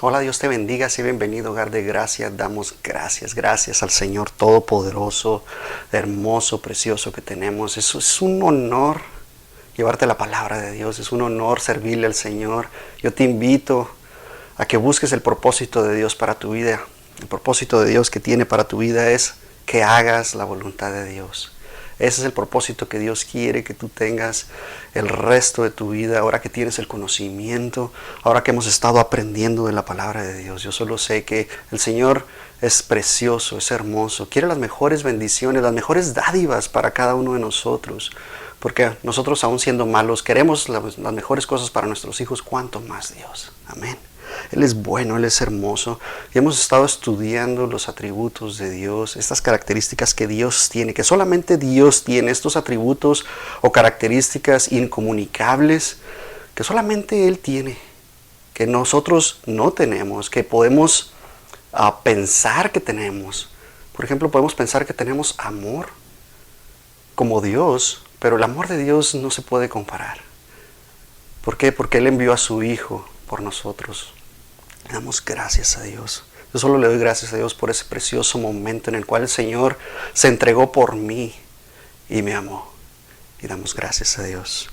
Hola, Dios te bendiga, sea bienvenido, hogar de gracia. Damos gracias al Señor Todopoderoso, hermoso, precioso que tenemos. Eso es un honor llevarte la palabra de Dios, es un honor servirle al Señor. Yo te invito a que busques el propósito de Dios para tu vida. El propósito de Dios que tiene para tu vida es que hagas la voluntad de Dios. Ese es el propósito que Dios quiere que tú tengas el resto de tu vida, ahora que tienes el conocimiento, ahora que hemos estado aprendiendo de la palabra de Dios. Yo solo sé que el Señor es precioso, es hermoso, quiere las mejores bendiciones, las mejores dádivas para cada uno de nosotros. Porque nosotros, aún siendo malos, queremos las mejores cosas para nuestros hijos, ¿cuánto más Dios? Amén. Él es bueno, Él es hermoso. Y hemos estado estudiando los atributos de Dios, estas características que Dios tiene, que solamente Dios tiene, estos atributos o características incomunicables que solamente Él tiene, que nosotros no tenemos, que podemos pensar que tenemos. Por ejemplo, podemos pensar que tenemos amor como Dios, pero el amor de Dios no se puede comparar. ¿Por qué? Porque Él envió a su Hijo por nosotros. Le damos gracias a Dios. Yo solo le doy gracias a Dios por ese precioso momento en el cual el Señor se entregó por mí y me amó. Y damos gracias a Dios.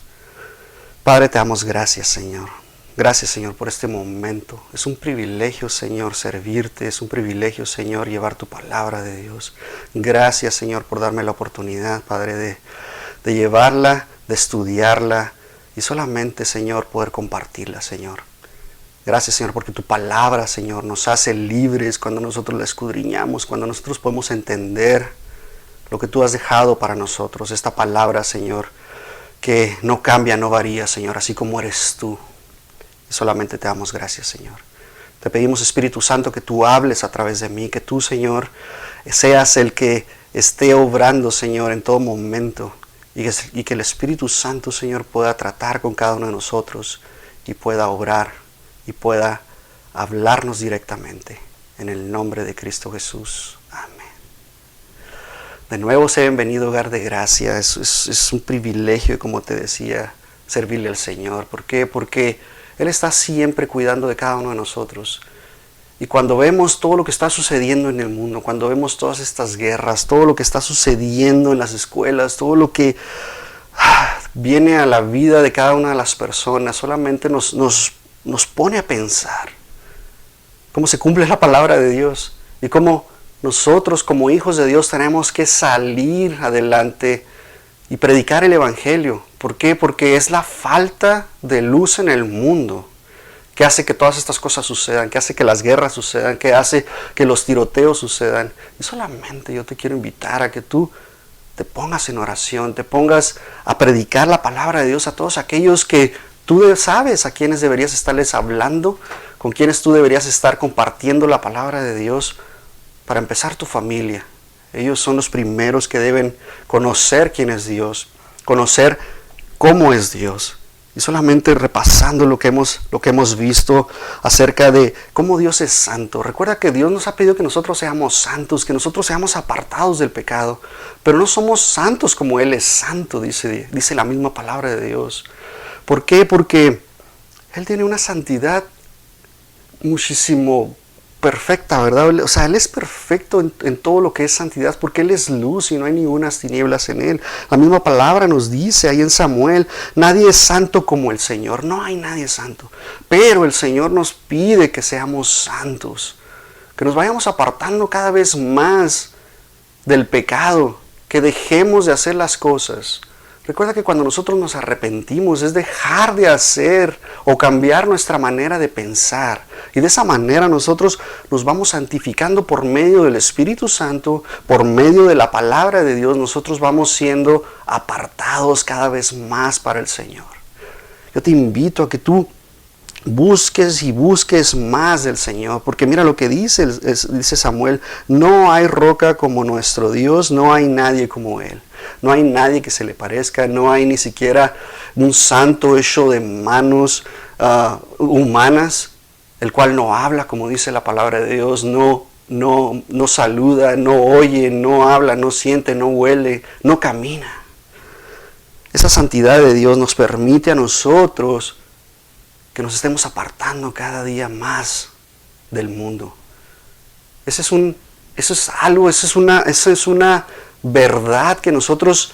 Padre, te damos gracias, Señor. Gracias, Señor, por este momento. Es un privilegio, Señor, servirte. Es un privilegio, Señor, llevar tu palabra de Dios. Gracias, Señor, por darme la oportunidad, Padre, de llevarla, de estudiarla y solamente, Señor, poder compartirla, Señor. Gracias, Señor, porque tu palabra, Señor, nos hace libres cuando nosotros la escudriñamos, cuando nosotros podemos entender lo que tú has dejado para nosotros. Esta palabra, Señor, que no cambia, no varía, Señor, así como eres tú. Y solamente te damos gracias, Señor. Te pedimos, Espíritu Santo, que tú hables a través de mí, que tú, Señor, seas el que esté obrando, Señor, en todo momento. Y que el Espíritu Santo, Señor, pueda tratar con cada uno de nosotros y pueda obrar y pueda hablarnos directamente. En el nombre de Cristo Jesús. Amén. De nuevo, sea bienvenido, hogar de gracia. Es un privilegio, como te decía, servirle al Señor. ¿Por qué? Porque Él está siempre cuidando de cada uno de nosotros. Y cuando vemos todo lo que está sucediendo en el mundo, cuando vemos todas estas guerras, todo lo que está sucediendo en las escuelas, todo lo que viene a la vida de cada una de las personas, solamente nos pone a pensar cómo se cumple la palabra de Dios y cómo nosotros como hijos de Dios tenemos que salir adelante y predicar el Evangelio. ¿Por qué? Porque es la falta de luz en el mundo que hace que todas estas cosas sucedan, que hace que las guerras sucedan, que hace que los tiroteos sucedan. Y solamente yo te quiero invitar a que tú te pongas en oración, te pongas a predicar la palabra de Dios a todos aquellos que tú sabes a quienes deberías estarles hablando, con quienes tú deberías estar compartiendo la palabra de Dios para empezar tu familia. Ellos son los primeros que deben conocer quién es Dios, conocer cómo es Dios. Y solamente repasando lo que hemos visto acerca de cómo Dios es santo. Recuerda que Dios nos ha pedido que nosotros seamos santos, que nosotros seamos apartados del pecado. Pero no somos santos como Él es santo, dice la misma palabra de Dios. ¿Por qué? Porque Él tiene una santidad muchísimo perfecta, ¿verdad? O sea, Él es perfecto en todo lo que es santidad, porque Él es luz y no hay ninguna tinieblas en Él. La misma palabra nos dice ahí en Samuel, nadie es santo como el Señor. No hay nadie santo. Pero el Señor nos pide que seamos santos, que nos vayamos apartando cada vez más del pecado, que dejemos de hacer las cosas. Recuerda que cuando nosotros nos arrepentimos es dejar de hacer o cambiar nuestra manera de pensar. Y de esa manera nosotros nos vamos santificando por medio del Espíritu Santo, por medio de la palabra de Dios. Nosotros vamos siendo apartados cada vez más para el Señor. Yo te invito a que tú busques y busques más del Señor, porque mira lo que dice Samuel: no hay roca como nuestro Dios, no hay nadie como Él. No hay nadie que se le parezca, no hay ni siquiera un santo hecho de manos humanas, el cual no habla como dice la palabra de Dios, no saluda, no oye, no habla, no siente, no huele, no camina. Esa santidad de Dios nos permite a nosotros que nos estemos apartando cada día más del mundo. Eso es una verdad que nosotros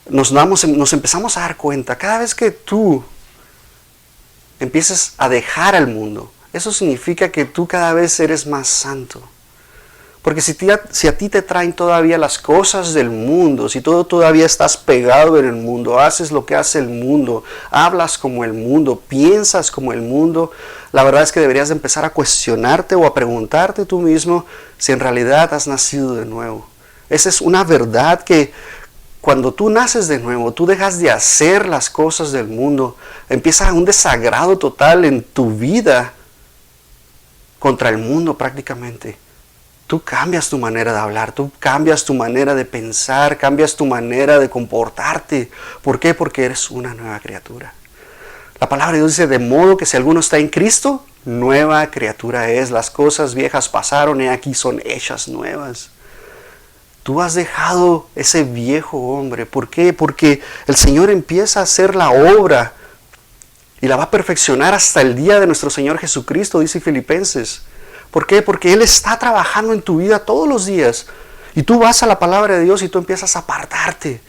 nos empezamos a dar cuenta. Cada vez que tú empiezas a dejar al mundo, eso significa que tú cada vez eres más santo. Porque si a ti te traen todavía las cosas del mundo, si tú todavía estás pegado en el mundo, haces lo que hace el mundo, hablas como el mundo, piensas como el mundo, la verdad es que deberías de empezar a cuestionarte o a preguntarte tú mismo si en realidad has nacido de nuevo. Esa es una verdad que cuando tú naces de nuevo, tú dejas de hacer las cosas del mundo, empieza un desagrado total en tu vida contra el mundo prácticamente. Tú cambias tu manera de hablar, tú cambias tu manera de pensar, cambias tu manera de comportarte. ¿Por qué? Porque eres una nueva criatura. La palabra de Dios dice, de modo que si alguno está en Cristo, nueva criatura es. Las cosas viejas pasaron y aquí son hechas nuevas. Tú has dejado ese viejo hombre. ¿Por qué? Porque el Señor empieza a hacer la obra y la va a perfeccionar hasta el día de nuestro Señor Jesucristo, dice Filipenses. ¿Por qué? Porque Él está trabajando en tu vida todos los días. Y tú vas a la palabra de Dios y tú empiezas a apartarte.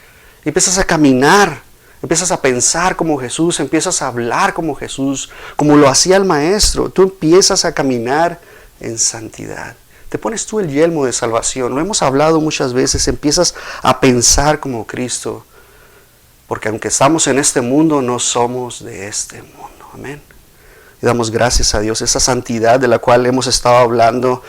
Empiezas a caminar. Empiezas a pensar como Jesús. Empiezas a hablar como Jesús. Como lo hacía el Maestro. Tú empiezas a caminar en santidad. Te pones tú el yelmo de salvación. Lo hemos hablado muchas veces. Empiezas a pensar como Cristo. Porque aunque estamos en este mundo, no somos de este mundo. Amén. Y damos gracias a Dios, esa santidad de la cual hemos estado hablando.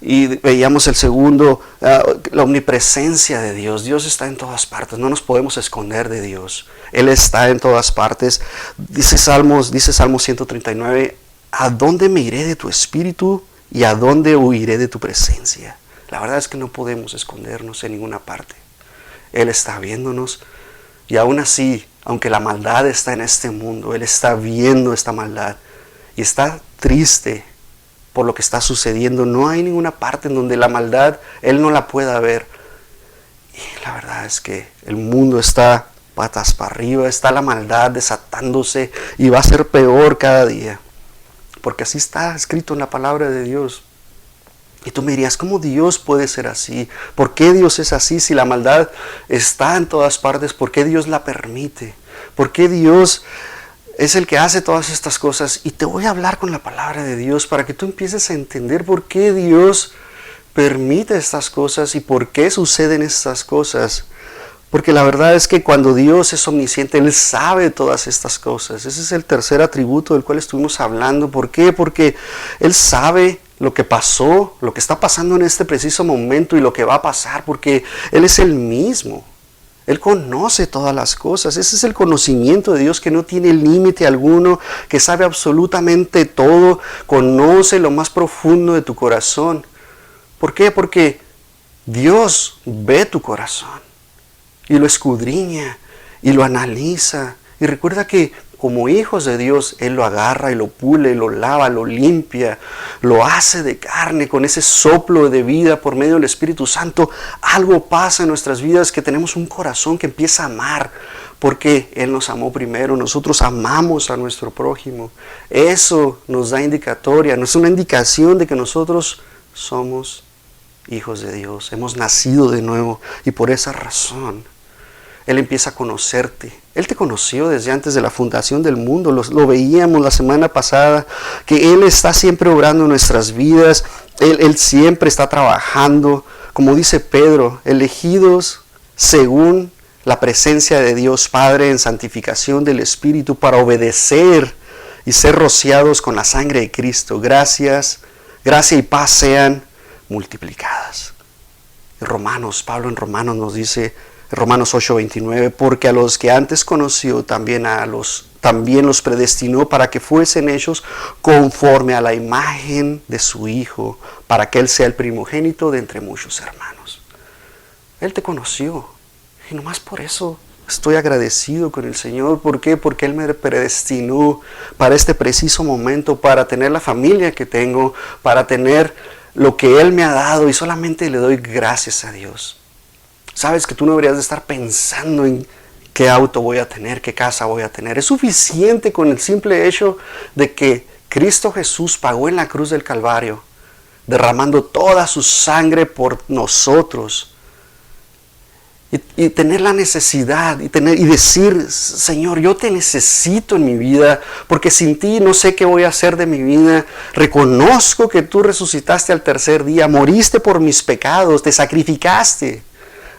Y veíamos el segundo, la omnipresencia de Dios. Dios está en todas partes, no nos podemos esconder de Dios. Él está en todas partes. Dice Salmo 139, ¿a dónde me iré de tu espíritu y a dónde huiré de tu presencia? La verdad es que no podemos escondernos en ninguna parte. Él está viéndonos y aún así, aunque la maldad está en este mundo, Él está viendo esta maldad. Y está triste por lo que está sucediendo. No hay ninguna parte en donde la maldad Él no la pueda ver. Y la verdad es que el mundo está patas para arriba. Está la maldad desatándose y va a ser peor cada día. Porque así está escrito en la palabra de Dios. Y tú me dirías, ¿cómo Dios puede ser así? ¿Por qué Dios es así si la maldad está en todas partes? ¿Por qué Dios la permite? ¿Por qué Dios es el que hace todas estas cosas? Y te voy a hablar con la palabra de Dios para que tú empieces a entender por qué Dios permite estas cosas y por qué suceden estas cosas. Porque la verdad es que cuando Dios es omnisciente, Él sabe todas estas cosas. Ese es el tercer atributo del cual estuvimos hablando. ¿Por qué? Porque Él sabe lo que pasó, lo que está pasando en este preciso momento y lo que va a pasar, porque Él es el mismo. Él conoce todas las cosas. Ese es el conocimiento de Dios que no tiene límite alguno, que sabe absolutamente todo, conoce lo más profundo de tu corazón. ¿Por qué? Porque Dios ve tu corazón y lo escudriña y lo analiza. Y recuerda que como hijos de Dios, Él lo agarra y lo pule, lo lava, lo limpia, lo hace de carne con ese soplo de vida por medio del Espíritu Santo. Algo pasa en nuestras vidas que tenemos un corazón que empieza a amar porque Él nos amó primero. Nosotros amamos a nuestro prójimo. Eso nos da indicatoria, nos da una indicación de que nosotros somos hijos de Dios. Hemos nacido de nuevo y por esa razón Él empieza a conocerte. Él te conoció desde antes de la fundación del mundo. Lo veíamos la semana pasada, que Él está siempre obrando en nuestras vidas. Él siempre está trabajando. Como dice Pedro, elegidos según la presencia de Dios Padre en santificación del Espíritu para obedecer y ser rociados con la sangre de Cristo. Gracia y paz sean multiplicadas. Pablo en Romanos nos dice, Romanos 8:29, porque a los que antes conoció también los predestinó para que fuesen hechos conforme a la imagen de su Hijo, para que Él sea el primogénito de entre muchos hermanos. Él te conoció y nomás por eso estoy agradecido con el Señor. ¿Por qué? Porque Él me predestinó para este preciso momento, para tener la familia que tengo, para tener lo que Él me ha dado, y solamente le doy gracias a Dios. Sabes que tú no deberías de estar pensando en qué auto voy a tener, qué casa voy a tener. Es suficiente con el simple hecho de que Cristo Jesús pagó en la cruz del Calvario, derramando toda su sangre por nosotros. Y tener la necesidad y decir, Señor, yo te necesito en mi vida, porque sin ti no sé qué voy a hacer de mi vida. Reconozco que tú resucitaste al tercer día, moriste por mis pecados, te sacrificaste,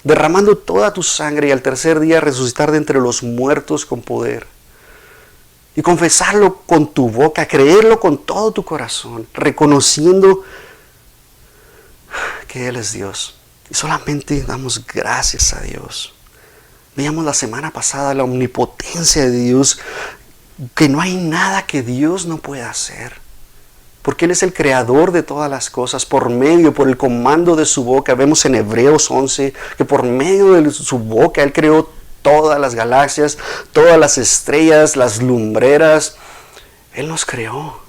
derramando toda tu sangre, y al tercer día resucitar de entre los muertos con poder. Y confesarlo con tu boca, creerlo con todo tu corazón, reconociendo que Él es Dios. Y solamente damos gracias a Dios. Veíamos la semana pasada la omnipotencia de Dios, que no hay nada que Dios no pueda hacer. Porque Él es el creador de todas las cosas, por el comando de su boca. Vemos en Hebreos 11 que por medio de su boca Él creó todas las galaxias, todas las estrellas, las lumbreras. Él nos creó.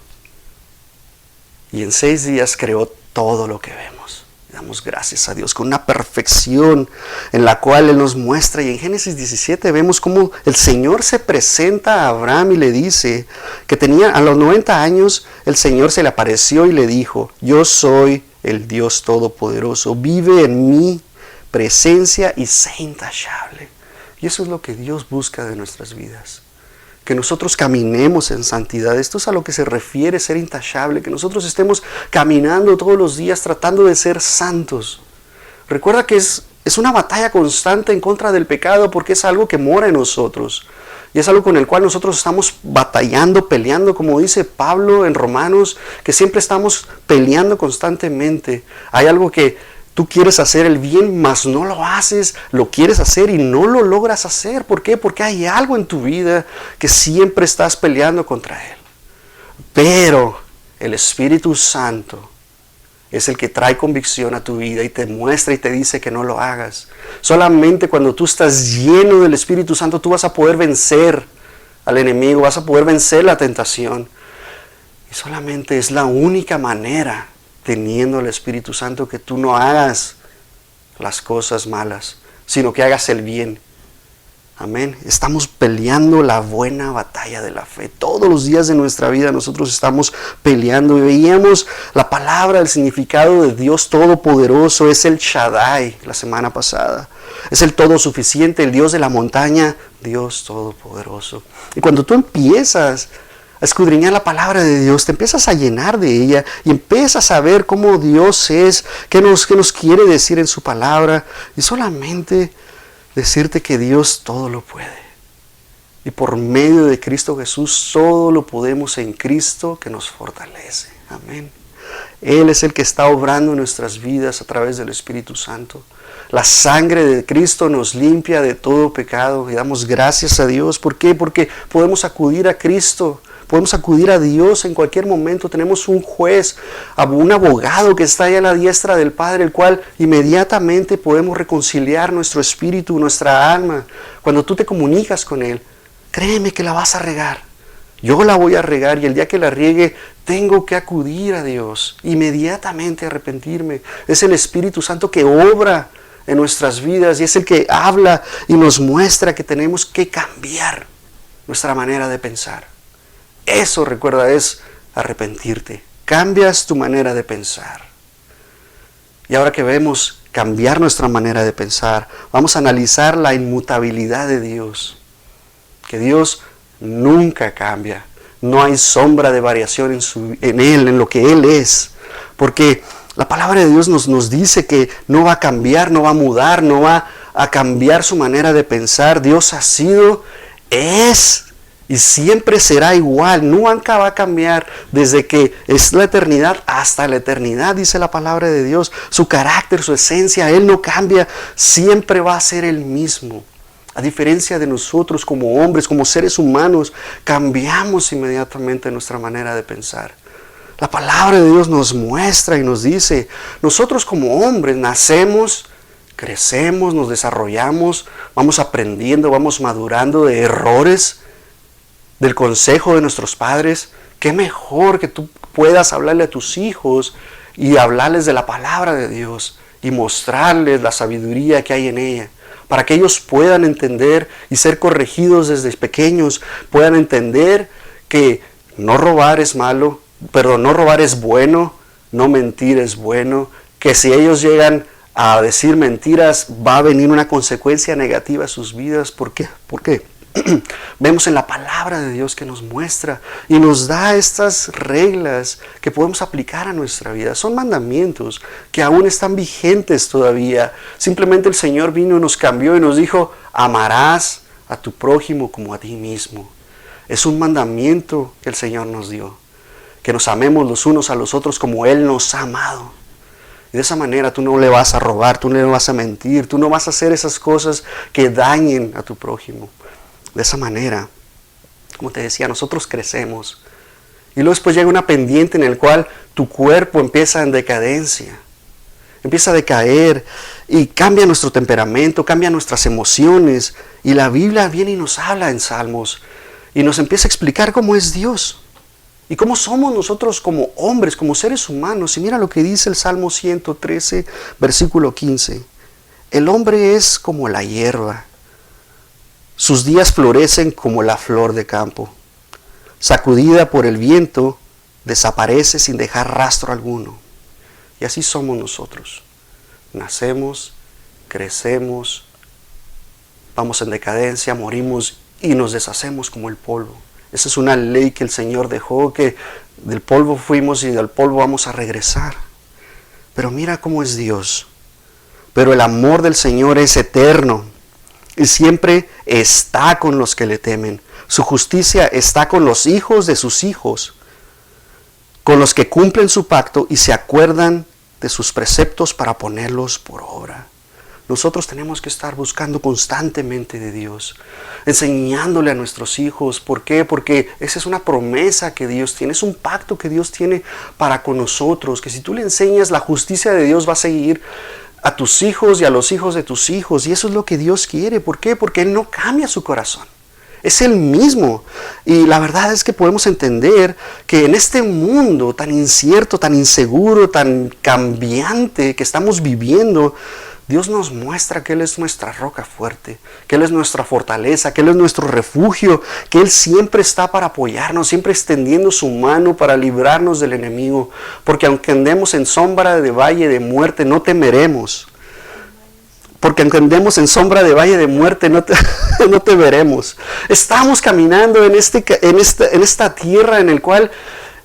Y en 6 días creó todo lo que vemos. Damos gracias a Dios con una perfección en la cual Él nos muestra. Y en Génesis 17 vemos cómo el Señor se presenta a Abraham y le dice que a los 90 años el Señor se le apareció y le dijo: yo soy el Dios Todopoderoso, vive en mi presencia y sé intachable. Y eso es lo que Dios busca de nuestras vidas. Que nosotros caminemos en santidad. Esto es a lo que se refiere ser intachable, que nosotros estemos caminando todos los días tratando de ser santos. Recuerda que es una batalla constante en contra del pecado, porque es algo que mora en nosotros. Y es algo con el cual nosotros estamos batallando, peleando, como dice Pablo en Romanos, que siempre estamos peleando constantemente. Hay algo que tú quieres hacer el bien, mas no lo haces, lo quieres hacer y no lo logras hacer. ¿Por qué? Porque hay algo en tu vida que siempre estás peleando contra Él. Pero el Espíritu Santo es el que trae convicción a tu vida y te muestra y te dice que no lo hagas. Solamente cuando tú estás lleno del Espíritu Santo, tú vas a poder vencer al enemigo, vas a poder vencer la tentación. Y solamente es la única manera, teniendo el Espíritu Santo, que tú no hagas las cosas malas, sino que hagas el bien. Amén. Estamos peleando la buena batalla de la fe. Todos los días de nuestra vida nosotros estamos peleando. Y veíamos la palabra, el significado de Dios Todopoderoso. Es el Shaddai la semana pasada. Es el todo suficiente, el Dios de la montaña, Dios Todopoderoso. Y cuando tú empiezas a escudriñar la palabra de Dios, te empiezas a llenar de ella y empiezas a ver cómo Dios es, qué nos quiere decir en su palabra, y solamente decirte que Dios todo lo puede. Y por medio de Cristo Jesús todo lo podemos en Cristo que nos fortalece. Amén. Él es el que está obrando en nuestras vidas a través del Espíritu Santo. La sangre de Cristo nos limpia de todo pecado y damos gracias a Dios. ¿Por qué? Porque podemos acudir a Cristo. Podemos acudir a Dios en cualquier momento. Tenemos un juez, un abogado que está ahí a la diestra del Padre, el cual inmediatamente podemos reconciliar nuestro espíritu, nuestra alma. Cuando tú te comunicas con Él, créeme que la vas a regar. Yo la voy a regar y el día que la riegue tengo que acudir a Dios, inmediatamente arrepentirme. Es el Espíritu Santo que obra en nuestras vidas y es el que habla y nos muestra que tenemos que cambiar nuestra manera de pensar. Eso, recuerda, es arrepentirte. Cambias tu manera de pensar. Y ahora que vemos cambiar nuestra manera de pensar, vamos a analizar la inmutabilidad de Dios. Que Dios nunca cambia. No hay sombra de variación en Él, en lo que Él es. Porque la palabra de Dios nos dice que no va a cambiar, no va a mudar, no va a cambiar su manera de pensar. Dios ha sido, es y siempre será igual, nunca va a cambiar desde que es la eternidad hasta la eternidad, dice la palabra de Dios. Su carácter, su esencia, Él no cambia, siempre va a ser el mismo. A diferencia de nosotros como hombres, como seres humanos, cambiamos inmediatamente nuestra manera de pensar. La palabra de Dios nos muestra y nos dice, nosotros como hombres nacemos, crecemos, nos desarrollamos, vamos aprendiendo, vamos madurando de errores, del consejo de nuestros padres. Qué mejor que tú puedas hablarle a tus hijos y hablarles de la palabra de Dios y mostrarles la sabiduría que hay en ella, para que ellos puedan entender y ser corregidos desde pequeños, puedan entender que no robar es malo, pero no robar es bueno, no mentir es bueno, que si ellos llegan a decir mentiras va a venir una consecuencia negativa a sus vidas. ¿Por qué? Porque vemos en la palabra de Dios que nos muestra y nos da estas reglas que podemos aplicar a nuestra vida. Son mandamientos que aún están vigentes todavía. Simplemente el Señor vino y nos cambió y nos dijo: amarás a tu prójimo como a ti mismo. Es un mandamiento que el Señor nos dio, que nos amemos los unos a los otros como Él nos ha amado. Y de esa manera tú no le vas a robar, tú no le vas a mentir, tú no vas a hacer esas cosas que dañen a tu prójimo. De esa manera, como te decía, nosotros crecemos. Y luego después llega una pendiente en el cual tu cuerpo empieza en decadencia. Empieza a decaer y cambia nuestro temperamento, cambia nuestras emociones. Y la Biblia viene y nos habla en Salmos y nos empieza a explicar cómo es Dios. Y cómo somos nosotros como hombres, como seres humanos. Y mira lo que dice el Salmo 113, versículo 15. El hombre es como la hierba. Sus días florecen como la flor de campo. Sacudida por el viento, desaparece sin dejar rastro alguno. Y así somos nosotros. Nacemos, crecemos, vamos en decadencia, morimos y nos deshacemos como el polvo. Esa es una ley que el Señor dejó, que del polvo fuimos y del polvo vamos a regresar. Pero mira cómo es Dios. Pero el amor del Señor es eterno y siempre está con los que le temen. Su justicia está con los hijos de sus hijos, con los que cumplen su pacto y se acuerdan de sus preceptos para ponerlos por obra. Nosotros tenemos que estar buscando constantemente de Dios, enseñándole a nuestros hijos. ¿Por qué? Porque esa es una promesa que Dios tiene, es un pacto que Dios tiene para con nosotros, que si tú le enseñas, la justicia de Dios va a seguir a tus hijos y a los hijos de tus hijos. Y eso es lo que Dios quiere. ¿Por qué? Porque Él no cambia su corazón. Es Él mismo. Y la verdad es que podemos entender que en este mundo tan incierto, tan inseguro, tan cambiante que estamos viviendo, Dios nos muestra que Él es nuestra roca fuerte, que Él es nuestra fortaleza, que Él es nuestro refugio, que Él siempre está para apoyarnos, siempre extendiendo su mano para librarnos del enemigo. Porque aunque andemos en sombra de valle de muerte, no temeremos. Porque aunque andemos en sombra de valle de muerte, no temeremos. Estamos caminando en esta tierra en el cual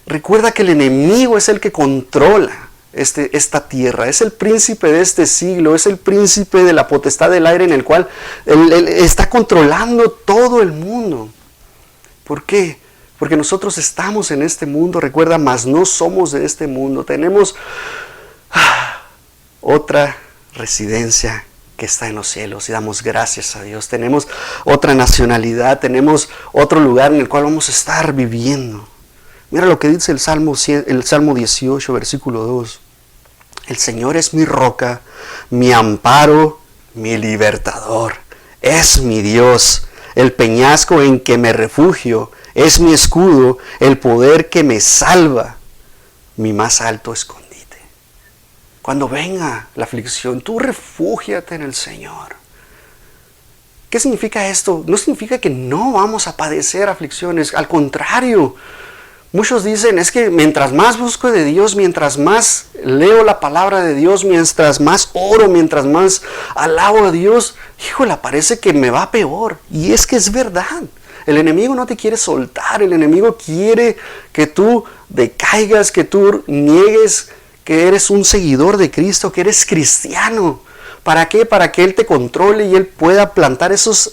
recuerda que el enemigo es el que controla esta tierra, es el príncipe de este siglo, es el príncipe de la potestad del aire en el cual él está controlando todo el mundo. ¿Por qué? Porque nosotros estamos en este mundo, recuerda, mas no somos de este mundo. Tenemos otra residencia que está en los cielos y damos gracias a Dios. Tenemos otra nacionalidad, tenemos otro lugar en el cual vamos a estar viviendo. Mira lo que dice el Salmo 18, versículo 2. El Señor es mi roca, mi amparo, mi libertador. Es mi Dios, el peñasco en que me refugio. Es mi escudo, el poder que me salva, mi más alto escondite. Cuando venga la aflicción, tú refúgiate en el Señor. ¿Qué significa esto? No significa que no vamos a padecer aflicciones, al contrario. Muchos dicen, es que mientras más busco de Dios, mientras más leo la palabra de Dios, mientras más oro, mientras más alabo a Dios, híjole, parece que me va peor. Y es que es verdad. El enemigo no te quiere soltar, el enemigo quiere que tú decaigas, que tú niegues que eres un seguidor de Cristo, que eres cristiano. ¿Para qué? Para que Él te controle y Él pueda plantar esos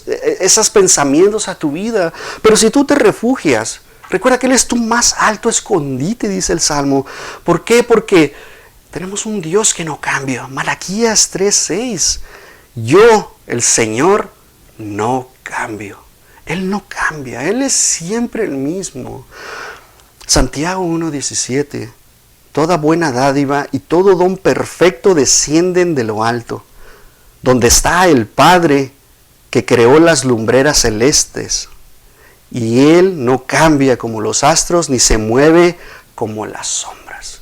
pensamientos a tu vida. Pero si tú te refugias, recuerda que Él es tu más alto escondite, dice el Salmo. ¿Por qué? Porque tenemos un Dios que no cambia. Malaquías 3:6. Yo, el Señor, no cambio. Él no cambia. Él es siempre el mismo. Santiago 1:17. Toda buena dádiva y todo don perfecto descienden de lo alto, donde está el Padre que creó las lumbreras celestes. Y Él no cambia como los astros, ni se mueve como las sombras.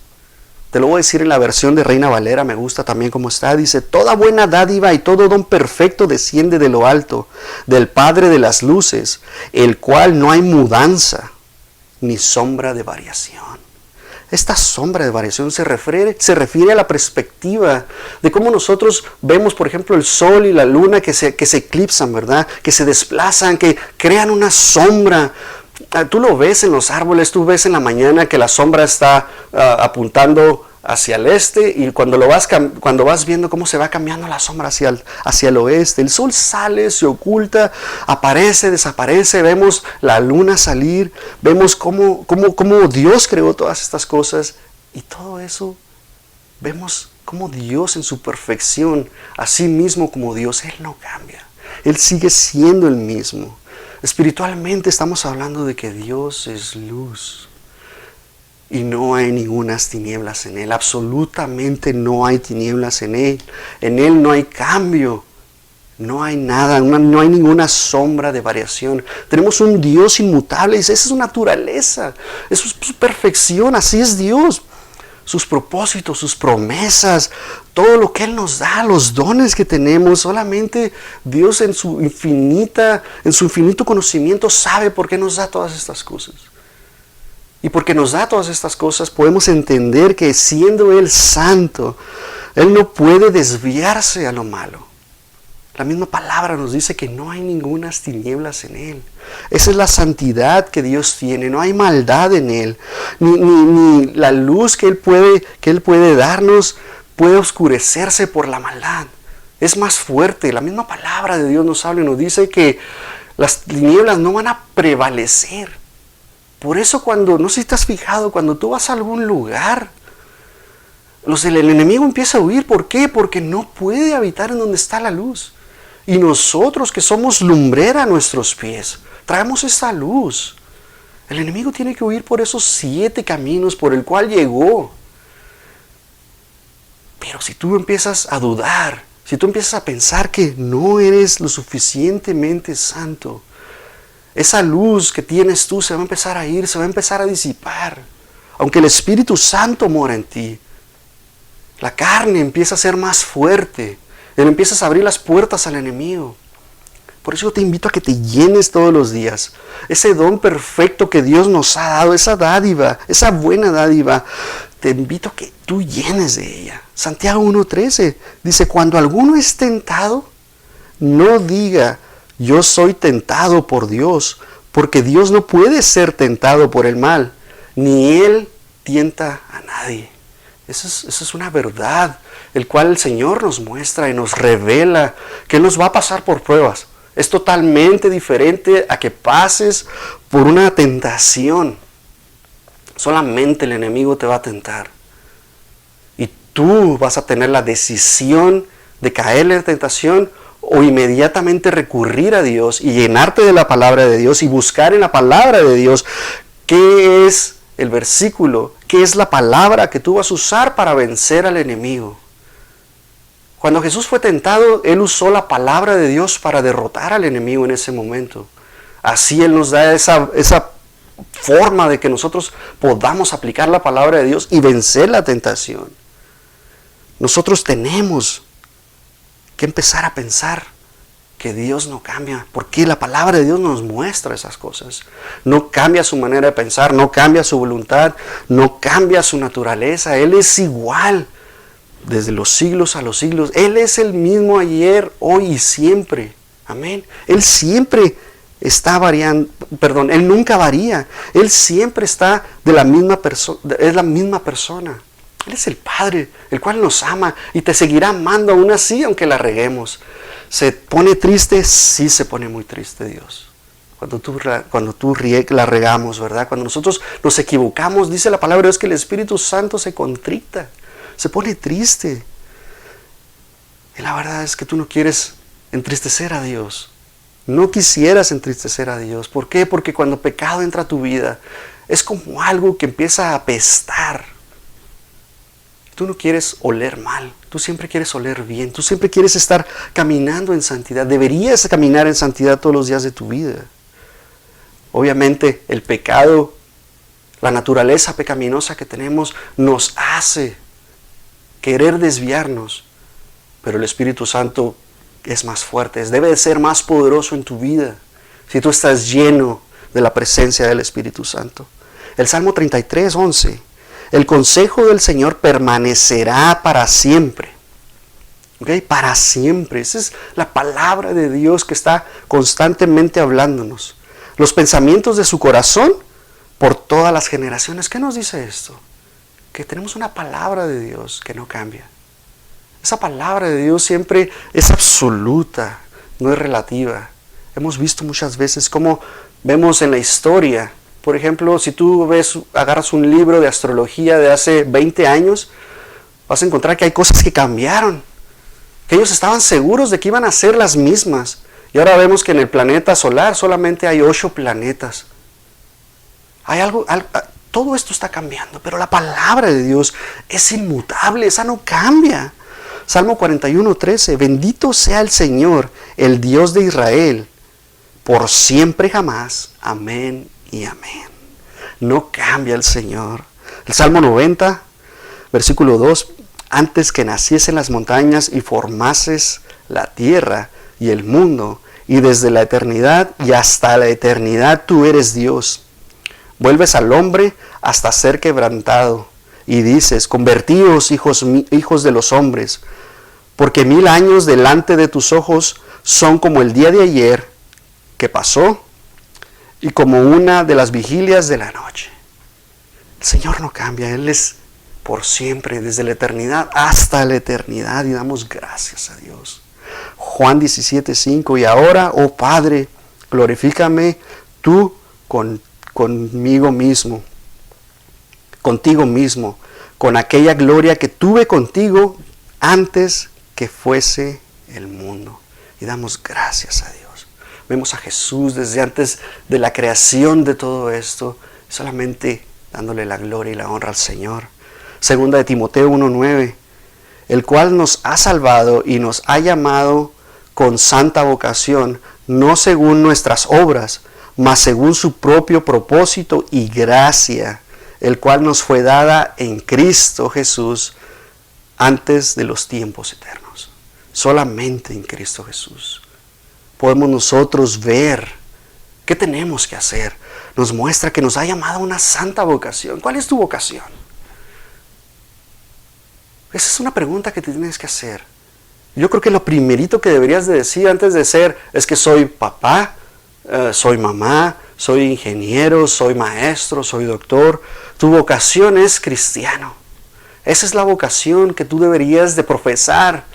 Te lo voy a decir en la versión de Reina Valera, me gusta también como está. Dice, toda buena dádiva y todo don perfecto desciende de lo alto, del Padre de las luces, el cual no hay mudanza ni sombra de variación. Esta sombra de variación se refiere a la perspectiva de cómo nosotros vemos, por ejemplo, el sol y la luna que se eclipsan, ¿verdad? Que se desplazan, que crean una sombra. Tú lo ves en los árboles, tú ves en la mañana que la sombra está apuntando hacia el este, y cuando vas viendo cómo se va cambiando la sombra hacia el oeste, el sol sale, se oculta, aparece, desaparece, vemos la luna salir, vemos cómo Dios creó todas estas cosas, y todo eso vemos cómo Dios en su perfección, así mismo como Dios, Él no cambia, Él sigue siendo el mismo. Espiritualmente estamos hablando de que Dios es luz. Y no hay ningunas tinieblas en Él. Absolutamente no hay tinieblas en Él. En Él no hay cambio. No hay nada, no hay ninguna sombra de variación. Tenemos un Dios inmutable. Esa es su naturaleza. Eso es su perfección. Así es Dios. Sus propósitos, sus promesas, todo lo que Él nos da, los dones que tenemos. Solamente Dios en su infinito conocimiento sabe por qué nos da todas estas cosas. Y porque nos da todas estas cosas, podemos entender que siendo Él santo, Él no puede desviarse a lo malo. La misma palabra nos dice que no hay ningunas tinieblas en Él. Esa es la santidad que Dios tiene, no hay maldad en Él. Ni la luz que Él puede darnos puede oscurecerse por la maldad. Es más fuerte. La misma palabra de Dios nos habla y nos dice que las tinieblas no van a prevalecer. Por eso no sé si te has fijado, cuando tú vas a algún lugar, el enemigo empieza a huir. ¿Por qué? Porque no puede habitar en donde está la luz. Y nosotros que somos lumbrera a nuestros pies, traemos esa luz. El enemigo tiene que huir por esos 7 caminos por el cual llegó. Pero si tú empiezas a dudar, si tú empiezas a pensar que no eres lo suficientemente santo, esa luz que tienes tú se va a empezar a ir, se va a empezar a disipar. Aunque el Espíritu Santo mora en ti, la carne empieza a ser más fuerte. Él empiezas a abrir las puertas al enemigo. Por eso yo te invito a que te llenes todos los días. Ese don perfecto que Dios nos ha dado, esa dádiva, esa buena dádiva, te invito a que tú llenes de ella. Santiago 1:13 dice, cuando alguno es tentado, no diga, yo soy tentado por Dios, porque Dios no puede ser tentado por el mal, ni Él tienta a nadie. Esa es una verdad, el cual el Señor nos muestra y nos revela que Él nos va a pasar por pruebas. Es totalmente diferente a que pases por una tentación. Solamente el enemigo te va a tentar. Y tú vas a tener la decisión de caer en la tentación o inmediatamente recurrir a Dios y llenarte de la palabra de Dios y buscar en la palabra de Dios qué es el versículo, qué es la palabra que tú vas a usar para vencer al enemigo. Cuando Jesús fue tentado, Él usó la palabra de Dios para derrotar al enemigo en ese momento. Así Él nos da esa forma de que nosotros podamos aplicar la palabra de Dios y vencer la tentación. Nosotros tenemos que empezar a pensar que Dios no cambia, porque la palabra de Dios nos muestra esas cosas. No cambia su manera de pensar, no cambia su voluntad, no cambia su naturaleza. Él es igual desde los siglos a los siglos. Él es el mismo ayer, hoy y siempre. Amén. Él siempre está variando, Él nunca varía. Él siempre está de la misma persona, es la misma persona. Él es el Padre, el cual nos ama y te seguirá amando aún así, aunque la reguemos. ¿Se pone triste? Sí, se pone muy triste Dios. Cuando la regamos, ¿verdad? Cuando nosotros nos equivocamos, dice la palabra de Dios que el Espíritu Santo se contrita, se pone triste. Y la verdad es que tú no quieres entristecer a Dios. No quisieras entristecer a Dios. ¿Por qué? Porque cuando pecado entra a tu vida, es como algo que empieza a apestar. Tú no quieres oler mal, tú siempre quieres oler bien, tú siempre quieres estar caminando en santidad. Deberías caminar en santidad todos los días de tu vida. Obviamente el pecado, la naturaleza pecaminosa que tenemos nos hace querer desviarnos, pero el Espíritu Santo es más fuerte, debe de ser más poderoso en tu vida si tú estás lleno de la presencia del Espíritu Santo. El Salmo 33, 11. El consejo del Señor permanecerá para siempre. ¿Okay? Para siempre. Esa es la palabra de Dios que está constantemente hablándonos. Los pensamientos de su corazón por todas las generaciones. ¿Qué nos dice esto? Que tenemos una palabra de Dios que no cambia. Esa palabra de Dios siempre es absoluta, no es relativa. Hemos visto muchas veces cómo vemos en la historia. Por ejemplo, si tú agarras un libro de astrología de hace 20 años, vas a encontrar que hay cosas que cambiaron. Que ellos estaban seguros de que iban a ser las mismas. Y ahora vemos que en el planeta solar solamente hay 8 planetas. Hay todo esto está cambiando, pero la palabra de Dios es inmutable, esa no cambia. Salmo 41, 13. Bendito sea el Señor, el Dios de Israel, por siempre jamás. Amén y amén. No cambia el Señor. El Salmo 90, versículo 2. Antes que naciesen las montañas y formases la tierra y el mundo, y desde la eternidad y hasta la eternidad tú eres Dios. Vuelves al hombre hasta ser quebrantado, y dices, convertíos hijos de los hombres, porque 1000 años delante de tus ojos son como el día de ayer que pasó, y como una de las vigilias de la noche. El Señor no cambia, Él es por siempre, desde la eternidad hasta la eternidad, y damos gracias a Dios. Juan 17, 5. Y ahora, oh Padre, glorifícame tú contigo mismo, con aquella gloria que tuve contigo antes que fuese el mundo. Y damos gracias a Dios. Vemos a Jesús desde antes de la creación de todo esto, solamente dándole la gloria y la honra al Señor. Segunda de Timoteo 1:9, el cual nos ha salvado y nos ha llamado con santa vocación, no según nuestras obras, mas según su propio propósito y gracia, el cual nos fue dada en Cristo Jesús antes de los tiempos eternos. Solamente en Cristo Jesús podemos nosotros ver qué tenemos que hacer. Nos muestra que nos ha llamado a una santa vocación. ¿Cuál es tu vocación? Esa es una pregunta que te tienes que hacer. Yo creo que lo primerito que deberías de decir antes de ser es que soy papá, soy mamá, soy ingeniero, soy maestro, soy doctor. Tu vocación es cristiano. Esa es la vocación que tú deberías de profesar.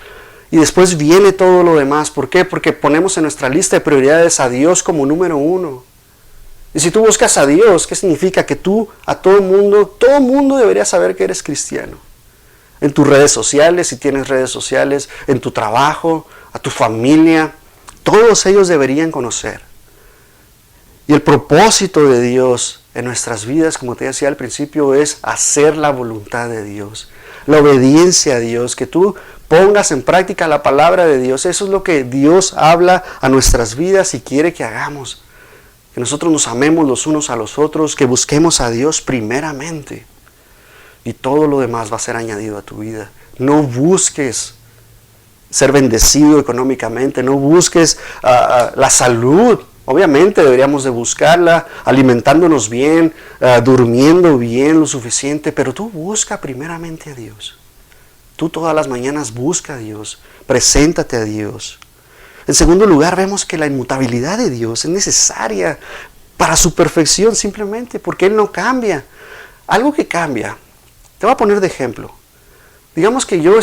Y después viene todo lo demás. ¿Por qué? Porque ponemos en nuestra lista de prioridades a Dios como número 1. Y si tú buscas a Dios, ¿qué significa? Que tú a todo mundo debería saber que eres cristiano. En tus redes sociales, si tienes redes sociales, en tu trabajo, a tu familia, todos ellos deberían conocer. Y el propósito de Dios en nuestras vidas, como te decía al principio, es hacer la voluntad de Dios, la obediencia a Dios, que tú pongas en práctica la palabra de Dios. Eso es lo que Dios habla a nuestras vidas y quiere que hagamos. Que nosotros nos amemos los unos a los otros, que busquemos a Dios primeramente. Y todo lo demás va a ser añadido a tu vida. No busques ser bendecido económicamente, no busques la salud. Obviamente deberíamos de buscarla, alimentándonos bien, durmiendo bien lo suficiente, pero tú busca primeramente a Dios. Tú todas las mañanas busca a Dios, preséntate a Dios. En segundo lugar, vemos que la inmutabilidad de Dios es necesaria para su perfección simplemente, porque Él no cambia. Algo que cambia. Te voy a poner de ejemplo. Digamos que yo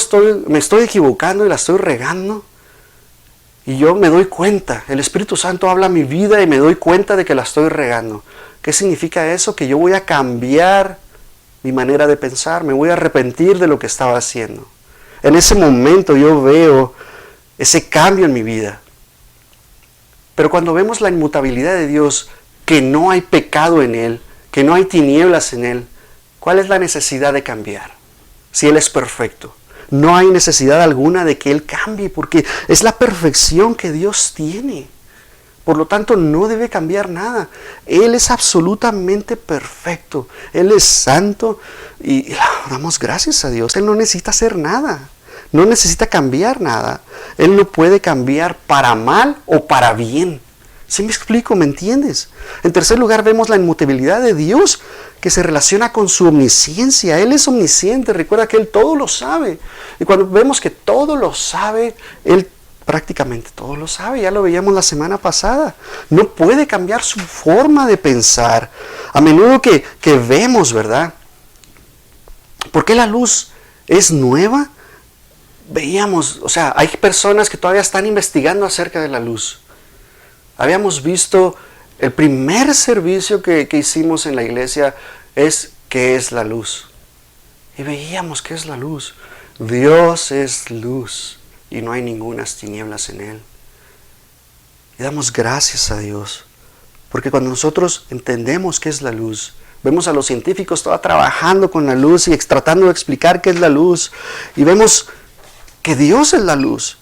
me estoy equivocando y la estoy regando. Y yo me doy cuenta. El Espíritu Santo habla a mi vida y me doy cuenta de que la estoy regando. ¿Qué significa eso? Que yo voy a cambiar mi manera de pensar. Me voy a arrepentir de lo que estaba haciendo. En ese momento yo veo ese cambio en mi vida. Pero cuando vemos la inmutabilidad de Dios, que no hay pecado en Él, que no hay tinieblas en Él, ¿cuál es la necesidad de cambiar? Si Él es perfecto. No hay necesidad alguna de que Él cambie, porque es la perfección que Dios tiene. Por lo tanto, no debe cambiar nada. Él es absolutamente perfecto. Él es santo y damos gracias a Dios. Él no necesita hacer nada. No necesita cambiar nada. Él no puede cambiar para mal o para bien. ¿Sí me explico? ¿Me entiendes? En tercer lugar, vemos la inmutabilidad de Dios que se relaciona con su omnisciencia. Él es omnisciente, recuerda que Él todo lo sabe. Y cuando vemos que todo lo sabe, Él prácticamente todo lo sabe. Ya lo veíamos la semana pasada. No puede cambiar su forma de pensar. A menudo que vemos, ¿verdad? ¿Por qué la luz es nueva? Veíamos, o sea, hay personas que todavía están investigando acerca de la luz. Habíamos visto el primer servicio que hicimos en la iglesia es ¿qué es la luz? Y veíamos ¿qué es la luz? Dios es luz y no hay ningunas tinieblas en Él. Y damos gracias a Dios, porque cuando nosotros entendemos qué es la luz, vemos a los científicos todos trabajando con la luz y tratando de explicar qué es la luz, y vemos que Dios es la luz.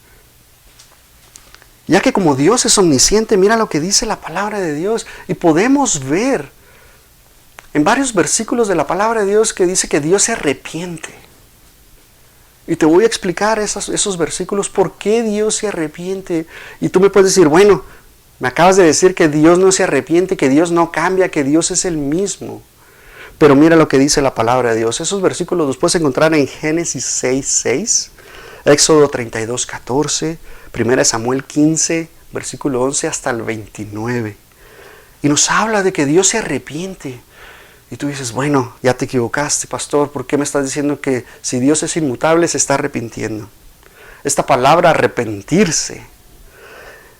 Ya que como Dios es omnisciente, mira lo que dice la palabra de Dios. Y podemos ver en varios versículos de la palabra de Dios que dice que Dios se arrepiente. Y te voy a explicar esos versículos, por qué Dios se arrepiente. Y tú me puedes decir, bueno, me acabas de decir que Dios no se arrepiente, que Dios no cambia, que Dios es el mismo. Pero mira lo que dice la palabra de Dios. Esos versículos los puedes encontrar en Génesis 6:6, Éxodo 32:14, 1 Samuel 15, versículo 11 hasta el 29. Y nos habla de que Dios se arrepiente. Y tú dices, bueno, ya te equivocaste, pastor. ¿Por qué me estás diciendo que si Dios es inmutable se está arrepintiendo? Esta palabra arrepentirse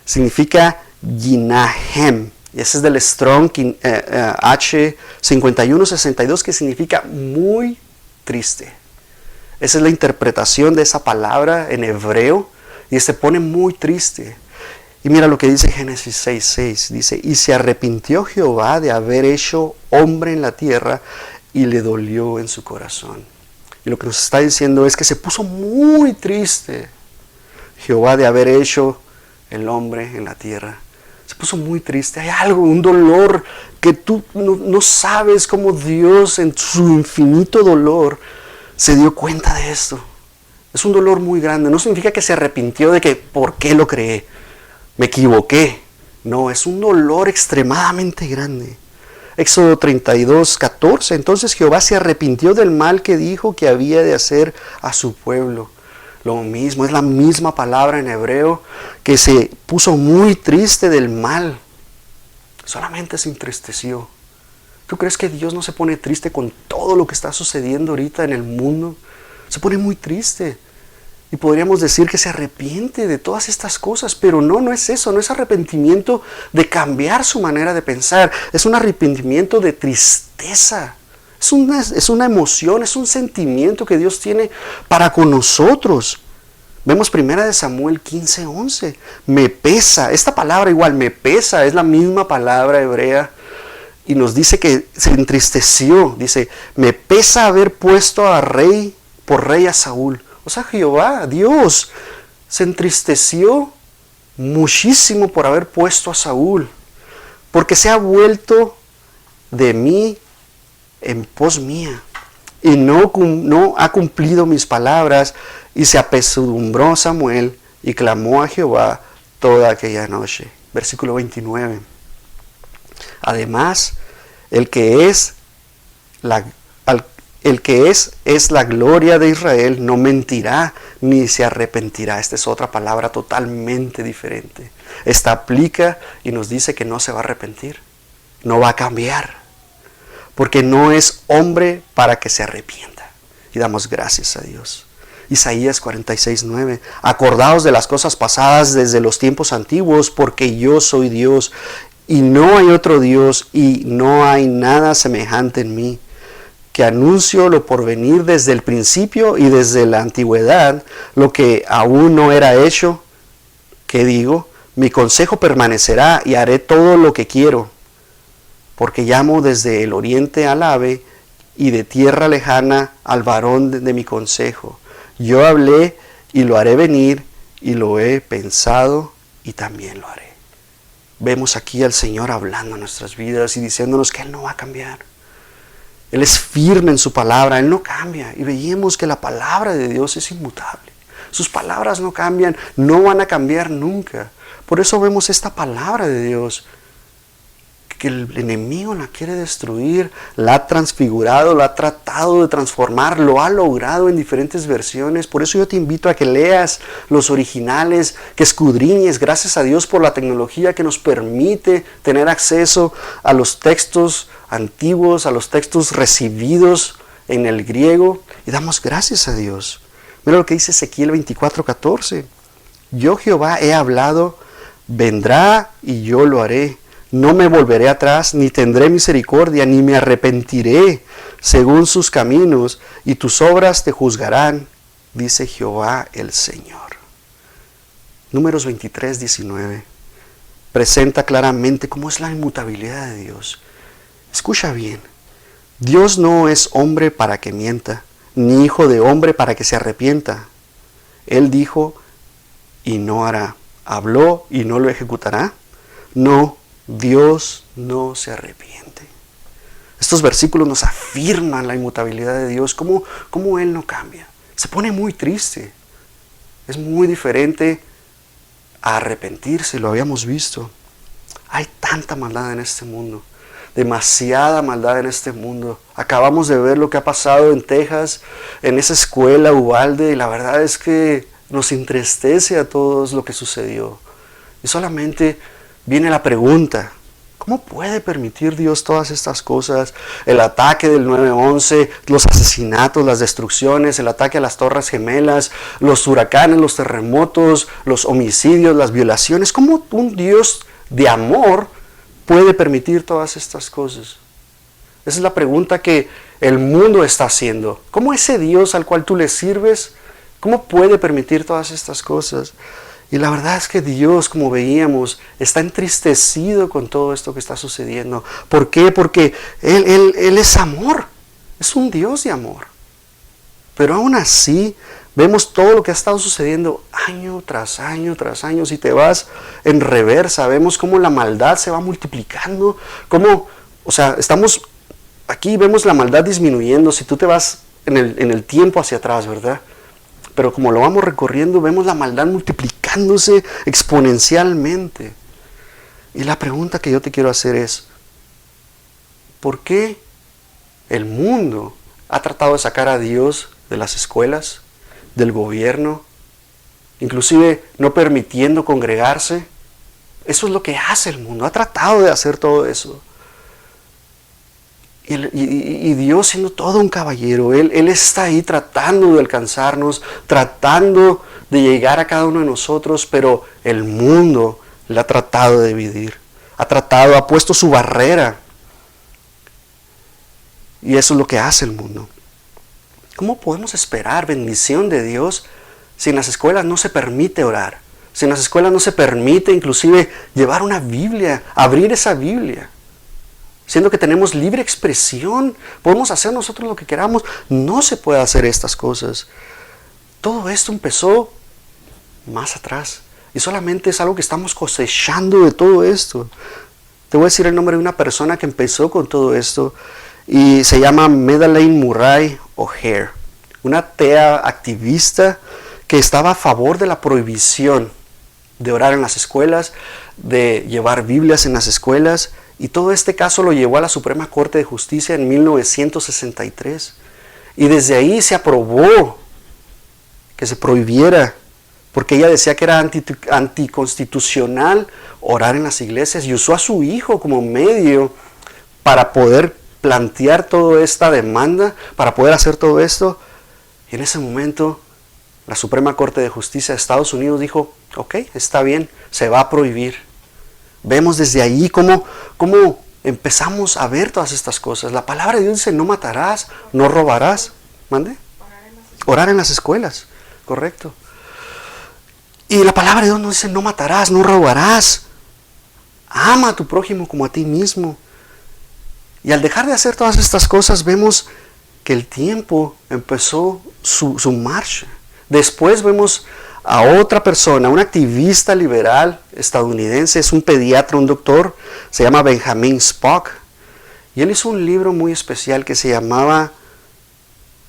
significa yinahem. Y ese es del Strong H5162, que significa muy triste. Esa es la interpretación de esa palabra en hebreo. Y se pone muy triste. Y mira lo que dice Génesis 6:6. Dice, y se arrepintió Jehová de haber hecho hombre en la tierra y le dolió en su corazón. Y lo que nos está diciendo es que se puso muy triste Jehová de haber hecho el hombre en la tierra. Se puso muy triste. Hay algo, un dolor que tú no sabes cómo Dios en su infinito dolor se dio cuenta de esto. Es un dolor muy grande. No significa que se arrepintió de que ¿por qué lo creé? Me equivoqué. No, es un dolor extremadamente grande. Éxodo 32:14. Entonces Jehová se arrepintió del mal que dijo que había de hacer a su pueblo. Lo mismo, es la misma palabra en hebreo, que se puso muy triste del mal. Solamente se entristeció. ¿Tú crees que Dios no se pone triste con todo lo que está sucediendo ahorita en el mundo? Se pone muy triste. Y podríamos decir que se arrepiente de todas estas cosas, pero no es eso, no es arrepentimiento de cambiar su manera de pensar, es un arrepentimiento de tristeza. Es una emoción, es un sentimiento que Dios tiene para con nosotros. Vemos 1 Samuel 15:11. Me pesa, esta palabra igual, me pesa, es la misma palabra hebrea. Y nos dice que se entristeció, dice, me pesa haber puesto por rey a Saúl. O sea, Jehová, Dios, se entristeció muchísimo por haber puesto a Saúl, porque se ha vuelto de mí en pos mía, y no ha cumplido mis palabras, y se apesadumbró Samuel, y clamó a Jehová toda aquella noche. Versículo 29. Además, el que es la gloria de Israel no mentirá ni se arrepentirá. Esta es otra palabra totalmente diferente. Esta aplica y nos dice que no se va a arrepentir, no va a cambiar, porque no es hombre para que se arrepienta. Y damos gracias a Dios. Isaías 46:9. Acordaos de las cosas pasadas desde los tiempos antiguos, porque yo soy Dios y no hay otro Dios y no hay nada semejante en mí, que anuncio lo por venir desde el principio y desde la antigüedad, lo que aún no era hecho, que digo, mi consejo permanecerá y haré todo lo que quiero, porque llamo desde el oriente al ave y de tierra lejana al varón de mi consejo. Yo hablé y lo haré venir y lo he pensado y también lo haré. Vemos aquí al Señor hablando en nuestras vidas y diciéndonos que Él no va a cambiar. Él es firme en su palabra, Él no cambia. Y veíamos que la palabra de Dios es inmutable. Sus palabras no cambian, no van a cambiar nunca. Por eso vemos esta palabra de Dios, que el enemigo la quiere destruir, la ha transfigurado, la ha tratado de transformar, lo ha logrado en diferentes versiones. Por eso yo te invito a que leas los originales, que escudriñes. Gracias a Dios por la tecnología que nos permite tener acceso a los textos antiguos, a los textos recibidos en el griego, y damos gracias a Dios. Mira lo que dice Ezequiel 24:14. Yo Jehová he hablado, vendrá y yo lo haré. No me volveré atrás, ni tendré misericordia, ni me arrepentiré según sus caminos, y tus obras te juzgarán, dice Jehová el Señor. Números 23:19 presenta claramente cómo es la inmutabilidad de Dios. Escucha bien, Dios no es hombre para que mienta, ni hijo de hombre para que se arrepienta. Él dijo y no hará, habló y no lo ejecutará. No, Dios no se arrepiente. Estos versículos nos afirman la inmutabilidad de Dios, cómo Él no cambia. Se pone muy triste. Es muy diferente a arrepentirse, lo habíamos visto. Hay tanta maldad en este mundo, demasiada maldad en este mundo. Acabamos de ver lo que ha pasado en Texas, en esa escuela Uvalde, y la verdad es que nos entristece a todos lo que sucedió. Y solamente viene la pregunta, ¿cómo puede permitir Dios todas estas cosas? El ataque del 9/11, los asesinatos, las destrucciones, el ataque a las Torres Gemelas, los huracanes, los terremotos, los homicidios, las violaciones. ¿Cómo un Dios de amor puede permitir todas estas cosas? Esa es la pregunta que el mundo está haciendo. ¿Cómo ese Dios al cual tú le sirves, cómo puede permitir todas estas cosas? Y la verdad es que Dios, como veíamos, está entristecido con todo esto que está sucediendo. ¿Por qué? Porque Él es amor. Es un Dios de amor. Pero aún así, vemos todo lo que ha estado sucediendo año tras año tras año. Si te vas en reversa, vemos cómo la maldad se va multiplicando. Estamos aquí, vemos la maldad disminuyendo. Si tú te vas en el tiempo hacia atrás, ¿verdad? Pero como lo vamos recorriendo, vemos la maldad multiplicándose exponencialmente. Y la pregunta que yo te quiero hacer es, ¿por qué el mundo ha tratado de sacar a Dios de las escuelas, del gobierno, inclusive no permitiendo congregarse? Eso es lo que hace el mundo, ha tratado de hacer todo eso. Y Dios, siendo todo un caballero, Él está ahí tratando de alcanzarnos, tratando de llegar a cada uno de nosotros, pero el mundo le ha tratado de dividir, ha puesto su barrera. Y eso es lo que hace el mundo. ¿Cómo podemos esperar bendición de Dios si en las escuelas no se permite orar? Si en las escuelas no se permite inclusive llevar una Biblia, abrir esa Biblia. Siendo que tenemos libre expresión, podemos hacer nosotros lo que queramos, no se puede hacer estas cosas. Todo esto empezó más atrás y solamente es algo que estamos cosechando de todo esto. Te voy a decir el nombre de una persona que empezó con todo esto y se llama Madeleine Murray O'Hair, una atea activista que estaba a favor de la prohibición de orar en las escuelas, de llevar Biblias en las escuelas. Y todo este caso lo llevó a la Suprema Corte de Justicia en 1963. Y desde ahí se aprobó que se prohibiera, porque ella decía que era anticonstitucional orar en las iglesias, y usó a su hijo como medio para poder plantear toda esta demanda, para poder hacer todo esto. Y en ese momento la Suprema Corte de Justicia de Estados Unidos dijo, ok, está bien, se va a prohibir. Vemos desde ahí cómo empezamos a ver todas estas cosas. La palabra de Dios dice, no matarás, no robarás. ¿Mande? Orar en las escuelas, correcto. Y la palabra de Dios nos dice, no matarás, no robarás. Ama a tu prójimo como a ti mismo. Y al dejar de hacer todas estas cosas, vemos que el tiempo empezó su marcha. Después vemos a otra persona, un activista liberal estadounidense, es un pediatra, un doctor, se llama Benjamin Spock, y él hizo un libro muy especial que se llamaba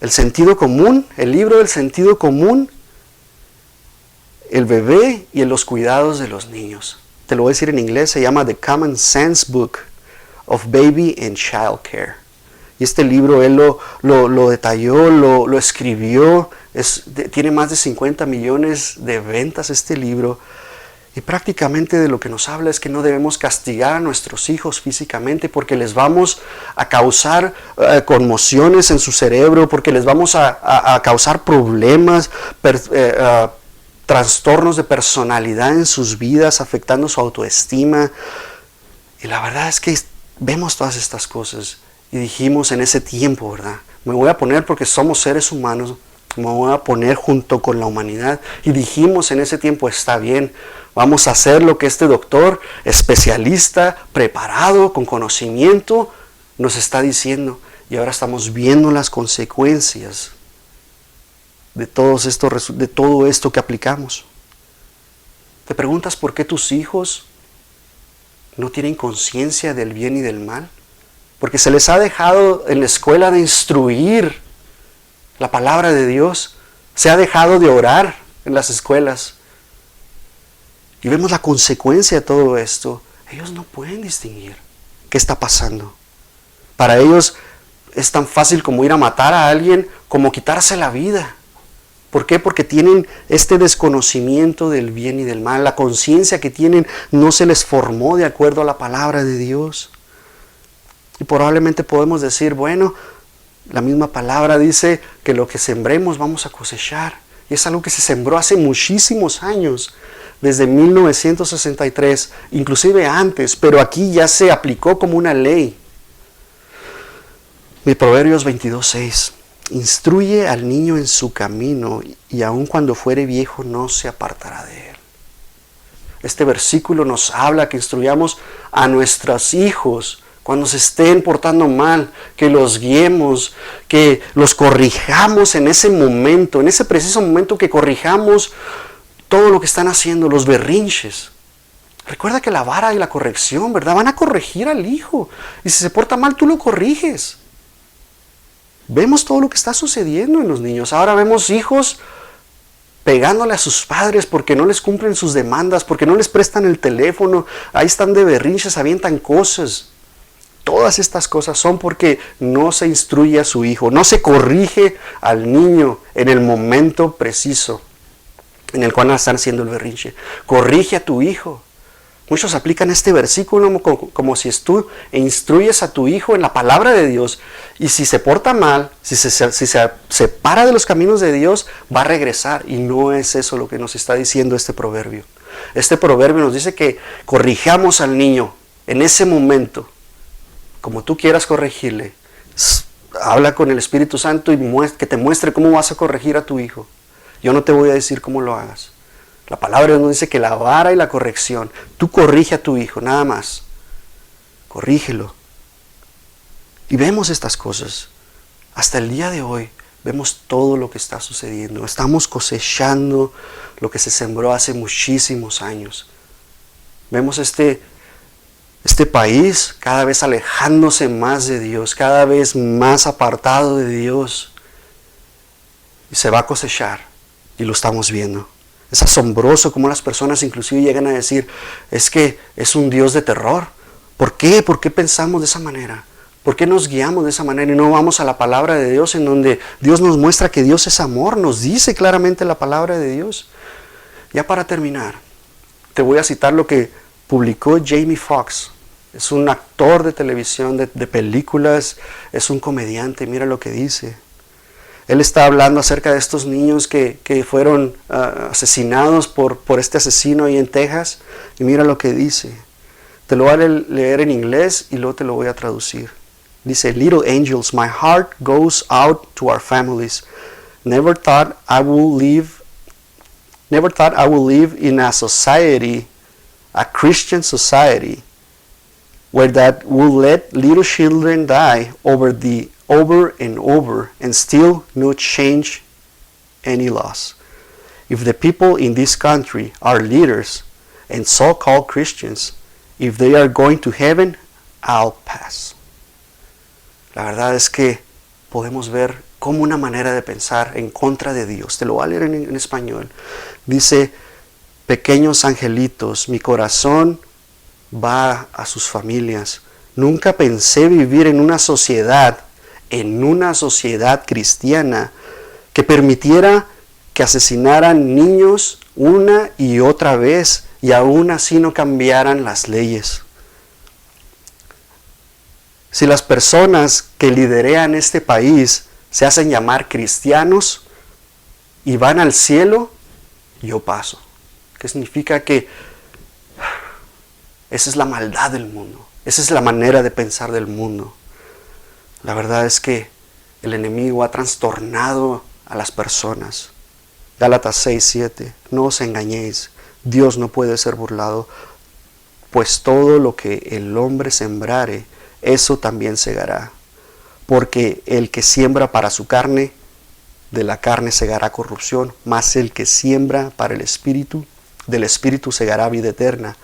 El sentido común, el libro del sentido común. el bebé y en los cuidados de los niños. Te lo voy a decir en inglés, se llama The Common Sense Book of Baby and Child Care. Y este libro él lo detalló, lo escribió, tiene más de 50 millones de ventas este libro. Y prácticamente de lo que nos habla es que no debemos castigar a nuestros hijos físicamente porque les vamos a causar conmociones en su cerebro, porque les vamos a causar problemas, trastornos de personalidad en sus vidas, afectando su autoestima. Y la verdad es que vemos todas estas cosas y dijimos en ese tiempo, ¿verdad? Me voy a poner, porque somos seres humanos, me voy a poner junto con la humanidad. Y dijimos en ese tiempo, está bien, vamos a hacer lo que este doctor, especialista, preparado, con conocimiento, nos está diciendo. Y ahora estamos viendo las consecuencias de todo esto que aplicamos. ¿Te preguntas por qué tus hijos no tienen conciencia del bien y del mal? Porque se les ha dejado en la escuela de instruir la palabra de Dios. Se ha dejado de orar en las escuelas. Y vemos la consecuencia de todo esto. Ellos no pueden distinguir qué está pasando. Para ellos es tan fácil como ir a matar a alguien, como quitarse la vida. ¿Por qué? Porque tienen este desconocimiento del bien y del mal. La conciencia que tienen no se les formó de acuerdo a la palabra de Dios. Y probablemente podemos decir, bueno, la misma palabra dice que lo que sembremos vamos a cosechar. Y es algo que se sembró hace muchísimos años, desde 1963, inclusive antes, pero aquí ya se aplicó como una ley. Mi Proverbios 22:6. Instruye al niño en su camino, y aun cuando fuere viejo no se apartará de él. Este versículo nos habla que instruyamos a nuestros hijos cuando se estén portando mal, que los guiemos, que los corrijamos en ese momento, en ese preciso momento, que corrijamos todo lo que están haciendo, los berrinches. Recuerda que la vara y la corrección, ¿verdad? Van a corregir al hijo. Y si se porta mal, tú lo corriges. Vemos todo lo que está sucediendo en los niños. Ahora vemos hijos pegándole a sus padres porque no les cumplen sus demandas, porque no les prestan el teléfono. Ahí están de berrinches, avientan cosas. Todas estas cosas son porque no se instruye a su hijo, no se corrige al niño en el momento preciso en el cual están haciendo el berrinche. Corrige a tu hijo. Muchos aplican este versículo como si tú instruyes a tu hijo en la palabra de Dios, y si se porta mal, si se separa de los caminos de Dios, va a regresar. Y no es eso lo que nos está diciendo este proverbio. Este proverbio nos dice que corrijamos al niño en ese momento, como tú quieras corregirle. Habla con el Espíritu Santo y que te muestre cómo vas a corregir a tu hijo. Yo no te voy a decir cómo lo hagas. La palabra nos dice que la vara y la corrección, tú corrige a tu hijo, nada más. Corrígelo. Y vemos estas cosas. Hasta el día de hoy vemos todo lo que está sucediendo. Estamos cosechando lo que se sembró hace muchísimos años. Vemos este país cada vez alejándose más de Dios, cada vez más apartado de Dios. Y se va a cosechar, y lo estamos viendo. Es asombroso cómo las personas inclusive llegan a decir, es que es un Dios de terror. ¿Por qué? ¿Por qué pensamos de esa manera? ¿Por qué nos guiamos de esa manera y no vamos a la palabra de Dios, en donde Dios nos muestra que Dios es amor? Nos dice claramente la palabra de Dios. Ya para terminar, te voy a citar lo que publicó Jamie Foxx. Es un actor de televisión, de películas, es un comediante. Mira lo que dice. Él está hablando acerca de estos niños que fueron asesinados por este asesino ahí en Texas. Y mira lo que dice. Te lo voy a leer en inglés y luego te lo voy a traducir. Dice, Little angels, my heart goes out to our families. Never thought I would live in a society, a Christian society, where that would let little children die over and over, and still no change any loss. If the people in this country are leaders and so-called Christians, if they are going to heaven, I'll pass. La verdad es que podemos ver como una manera de pensar en contra de Dios. Te lo voy a leer en español. Dice, pequeños angelitos, mi corazón va a sus familias. Nunca pensé vivir en una sociedad cristiana que permitiera que asesinaran niños una y otra vez y aún así no cambiaran las leyes. Si las personas que liderean este país se hacen llamar cristianos y van al cielo, yo paso. ¿Qué significa? Que esa es la maldad del mundo. Esa es la manera de pensar del mundo. La verdad es que el enemigo ha trastornado a las personas. Gálatas 6:7. No os engañéis. Dios no puede ser burlado, pues todo lo que el hombre sembrare, eso también segará. Porque el que siembra para su carne, de la carne segará corrupción, mas el que siembra para el Espíritu, del Espíritu segará vida eterna.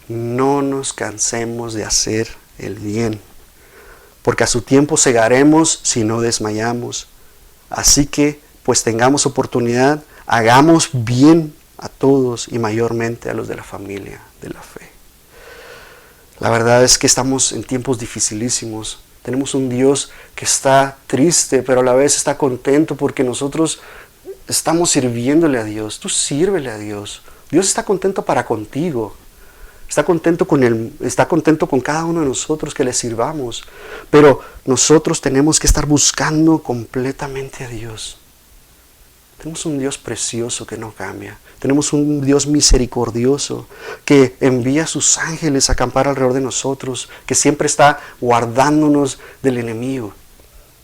No nos cansemos de hacer el bien, porque a su tiempo segaremos si no desmayamos. Así que, pues tengamos oportunidad, hagamos bien a todos y mayormente a los de la familia de la fe. La verdad es que estamos en tiempos dificilísimos. Tenemos un Dios que está triste, pero a la vez está contento porque nosotros estamos sirviéndole a Dios. Tú sírvele a Dios. Dios está contento para contigo. Está contento con cada uno de nosotros que le sirvamos. Pero nosotros tenemos que estar buscando completamente a Dios. Tenemos un Dios precioso que no cambia. Tenemos un Dios misericordioso que envía a sus ángeles a acampar alrededor de nosotros, que siempre está guardándonos del enemigo.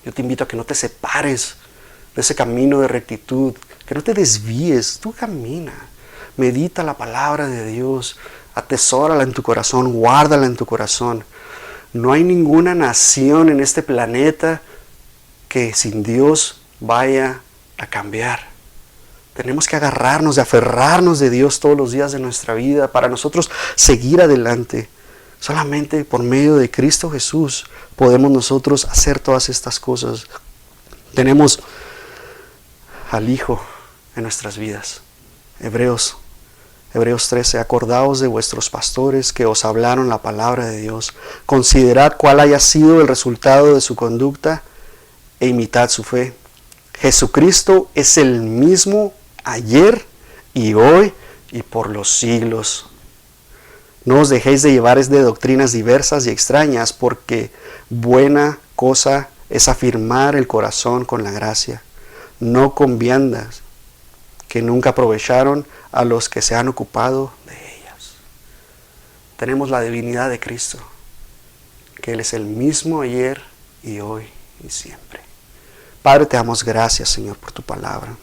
Yo te invito a que no te separes de ese camino de rectitud, que no te desvíes, tú camina, medita la palabra de Dios, atesórala en tu corazón, guárdala en tu corazón. No hay ninguna nación en este planeta que sin Dios vaya a cambiar. Tenemos que agarrarnos, de aferrarnos de Dios todos los días de nuestra vida para nosotros seguir adelante. Solamente por medio de Cristo Jesús podemos nosotros hacer todas estas cosas. Tenemos al Hijo en nuestras vidas. Hebreos 13. Acordaos de vuestros pastores que os hablaron la palabra de Dios. Considerad cuál haya sido el resultado de su conducta e imitad su fe. Jesucristo es el mismo ayer y hoy y por los siglos. No os dejéis de llevar de doctrinas diversas y extrañas, porque buena cosa es afirmar el corazón con la gracia, no con viandas que nunca aprovecharon a los que se han ocupado de ellas. Tenemos la divinidad de Cristo, que Él es el mismo ayer y hoy y siempre. Padre, te damos gracias, Señor, por tu palabra.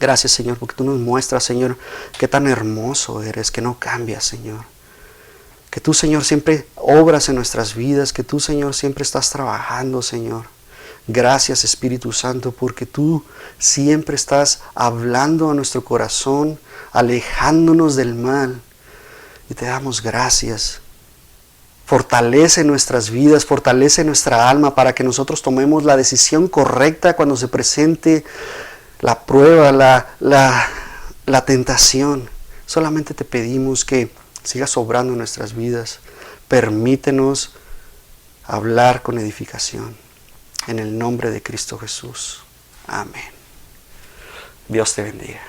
Gracias, Señor, porque tú nos muestras, Señor, qué tan hermoso eres, que no cambias, Señor. Que tú, Señor, siempre obras en nuestras vidas, que tú, Señor, siempre estás trabajando, Señor. Gracias, Espíritu Santo, porque tú siempre estás hablando a nuestro corazón, alejándonos del mal. Y te damos gracias. Fortalece nuestras vidas, fortalece nuestra alma para que nosotros tomemos la decisión correcta cuando se presente la prueba, la tentación. Solamente te pedimos que sigas obrando en nuestras vidas. Permítenos hablar con edificación. En el nombre de Cristo Jesús. Amén. Dios te bendiga.